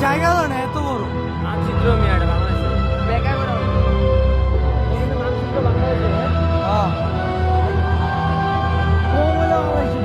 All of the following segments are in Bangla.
জায়গা না এত বড় মানচিত্র মিয়াটা বাংলাদেশে বেকার করে এখানে মানচিত্র বাংলাদেশে হ্যাঁ কোমলা বাংলাদেশে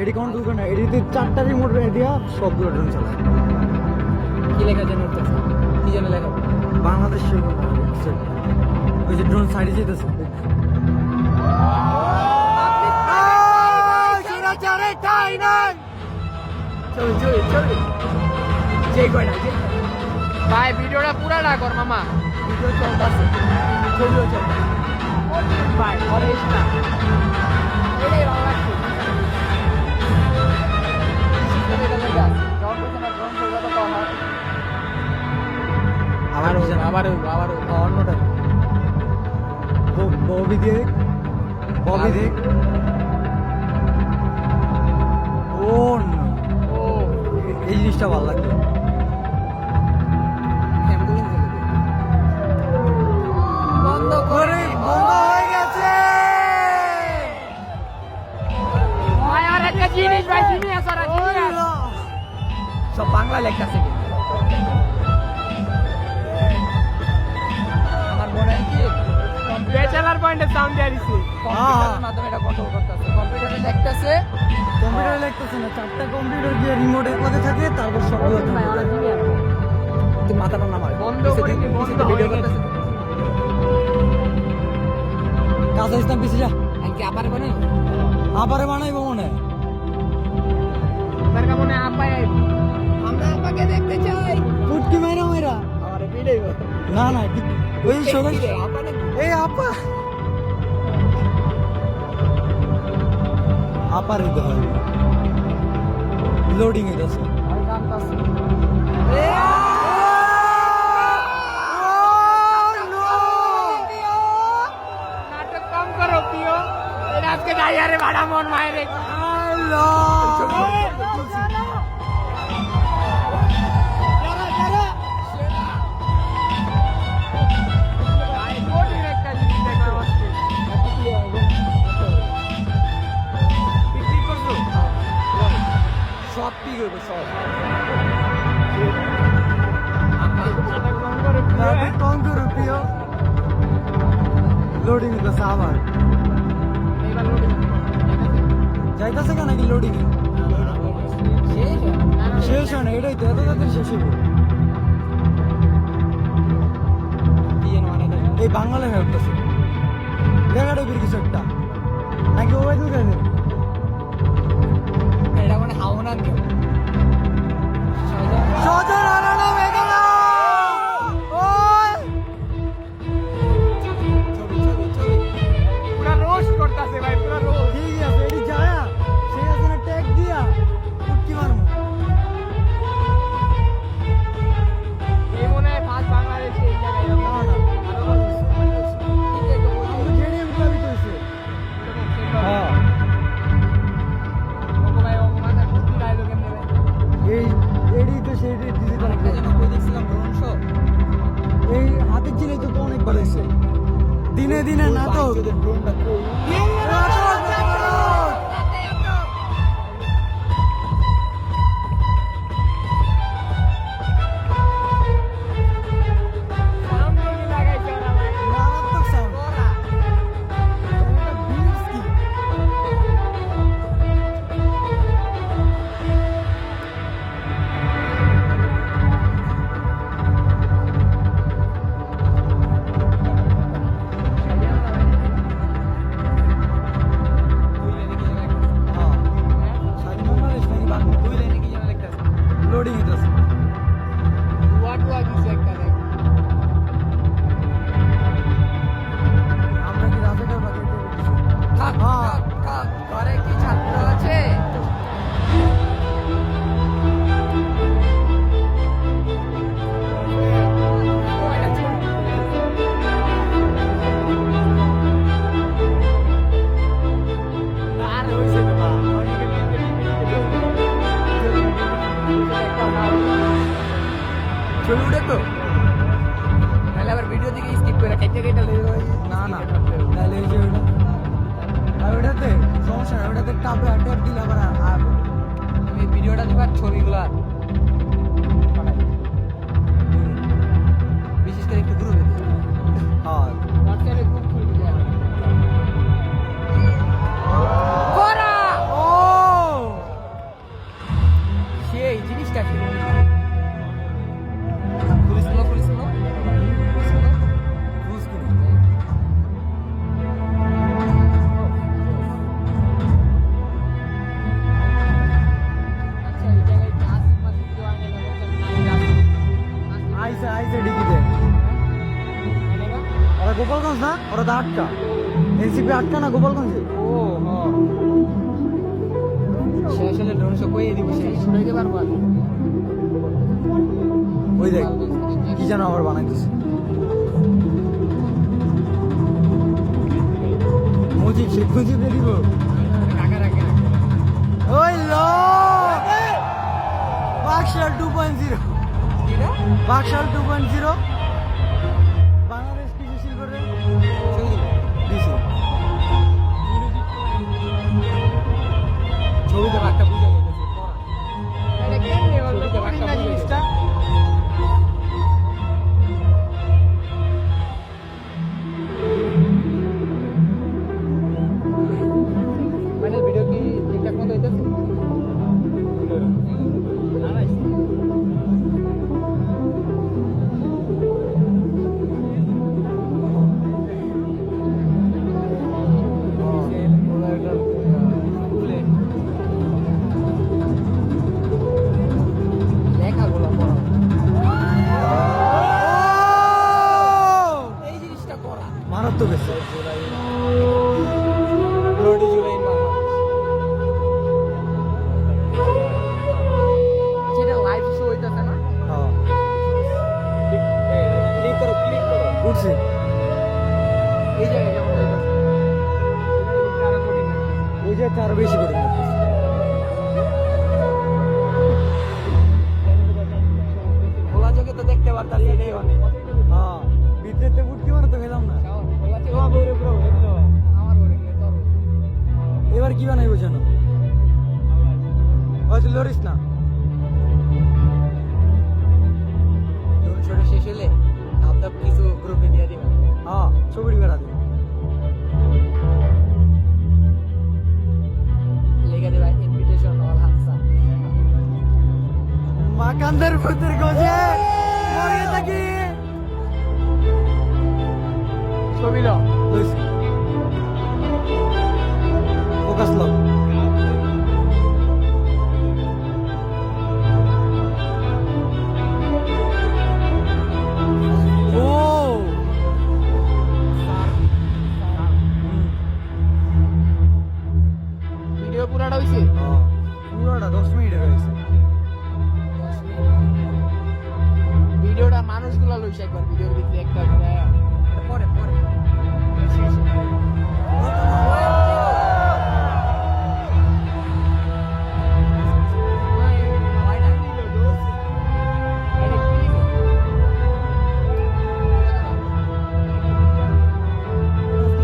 এডি কন্ট্রোল করে না এডিতে 4টা রিমোট দিয়া সবগুলো ড্রোন চালায় কি লেখা জানো তো কি জানো লেখা বাংলাদেশ ওই যে ড্রোন সাইডে যেতেছে ভাই ভিডিওটা পুরা না কর মামা ভিডিও চলতেছে ছবিও চলতেছে ভাই ঘরে এসে না এটাই ভালো লাগছে আবার অন্যটা ববি দেখ ও এই জিনিসটা ভালো লাগছে বন্ধ করে বন্ধ হয়ে গেছে ভাই আর একটা জিনিস ভাই জিনিস সব বাংলা লেখা আমার মনে হয় কি ব্যাচেলার পয়েন্টে সাউন্ড দিয়ে দিছি কম্পিউটারের মাধ্যমে এটা কন্ট্রোল করতেছে কম্পিউটারে লিখতেছে কম্পিউটার লিখতেছে না 4টা কম্পিউটার দিয়ে রিমোট এক লগে থাকে তারপর সবগুলো তুই মাথাটা নামাই বন্ধ করে কি বন্ধ ভিডিও করতেছে কাজে ইসলাম পিছে যা কি আবার বানাই আবারে বানাইবো মনে তার মনে আপাই আমরা আপাকে দেখতে চাই ফুটকি মাইরা আরে ভিডিও না না ওই সোজা এই আপা আপার দিতে হয় লোডিং এ যাচ্ছে নাটক কম করো প্রিয় আজকে ডাইয়ারে ভাড়া মন মায়ের সব পিক হইব সব কম করো প্রিয় লোডিং দিতেছে আবার যাইতেছে কেন নাকি লোডিং শেষ হয় না এটাই তো এত তাড়াতাড়ি শেষ হইব এই বাংলা হয়ে উঠতেছে দেখাটা বের কিছু একটা নাকি ওই দোকানে এটা মানে হাওনার কেউ সজল আনানো বেগানা ওই পুরা রোস্ট করতেছে ভাই পুরা রোস্ট ঠিক আছে এটি যায়া সেই আছে না ট্যাগ দিয়া উটকি মারমু এই মনে হয় ফার্স্ট বাংলাদেশে এই জায়গায় না না আমরা জেডিএম ক্লাবই কইছে হ্যাঁ এই এডি তো সেই ডিজিটাল এই হাতের জিনিস তো অনেকবার হয়েছে দিনে দিনে না তো দিছে একটা দেখ। আমরা কি রাজাকার বাকি থাক, থাক, থাক, ঘরে কি ছাত্র আছে? আর হইছে না মা ছবি উঠে তো তাহলে আবার ভিডিও দিকে স্কিপ করে খাইতে খাইতে না না তাহলে এই যে ওটা আর ওটাতে সমস্যা না ওটাতে টাপে ট্যাপ দিলে আবার আর আমি ভিডিওটা দিবার ছবিগুলো পাঠাই বিশেষ করে একটু গ্রুপে হ্যাঁ হোয়াটসঅ্যাপে গ্রুপ খুলে দিলে করা ও সেই জিনিসটা কি পুলিশ নো পুলিশ নো বুঝ করি আচ্ছা এই জায়গায় আসিফ মাসিফ কেউ আনে না আইসে আইসে ডিকিতে ওরা গোপালগঞ্জ না ওরা তো আটটা এনসিপি আটটা না গোপালগঞ্জে ও হ্যাঁ সে আসলে ড্রোন শো কইয়ে দিব সে শুনাইতে পারবো আর ওই দেখ কি যেন আবার বানাইতেছে মুজিব সে মুজিব দিব কাকা রাখে ওই লো বাকশাল 2.0 কিরা বাকশাল 2.0 বাংলাদেশ কৃষি শিল্পের দিছে ছবিতে একটা বুঝা গেছে এটা কেমনে হলো একটা বুঝা জিনিসটা মানে ভিডিও কি ঠিকঠাক মতো হইতেছে লেখাগুলো পড়া এই জিনিসটা করা মারাত্মক গেছে ব্লাডি জুলাই যেটা লাইভ শো হইতাছে না হ্যাঁ ক্লিক করো উঠছে এই জায়গায় যেমন হইতাছে আরো করি না ওই যে আরো বেশি করে দিতেছে। খোলা চোখে তো দেখতে পারতাছি এটাই অনেক হ্যাঁ ভিতরেতে উঠকি মারা তো গেলাম না খোলা চোখে আমার ঘরে গেলে তোর এবার কি বানাইবো জানো হয়তো লরিস না ড্রোন শোটা শেষ হলে ধাপ ধাপ কিছু গ্রুপে দিয়ে দিবা হ্যাঁ ছবি বেড়া দিন লেগে দিবা ইনভিটেশন অল হানসা মাকান্দার ভূতের গজে মরে থাকি ছবি লো লইছি ফোকাস লক ও ভিডিও পুরাটা হইছে পুরোটা 10 মিনিটের হয়েছে ভিডিওটা মানুষগুলা লইছে একবার ভিডিওর ভিতরে একটা পরে পরে শেষে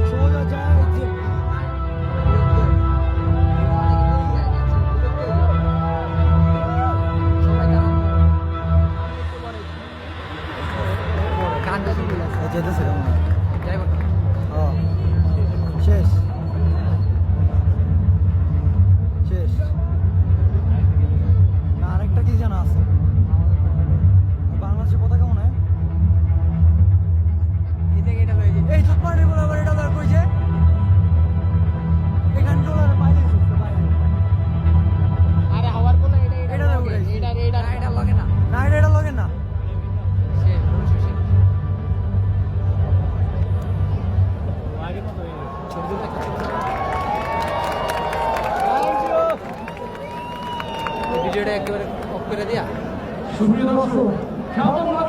সোজা যায় যে যেতেছে কেমন হ্যাঁ শেষ শেষ না আরেকটা কি জানা আছে বাংলাদেশের পতাকা মনে হয় এই চোদ্দ বলে আবার এটা দরকার কইছে এখান ডলার বাইরে আরে হওয়ার বলে এটা না উড়াইছে। এটা লগে না না এটা লগে না ভিডিওটা একেবারে অফ করে দিয়া সুপ্রিয় দর্শক খ্যাতনামা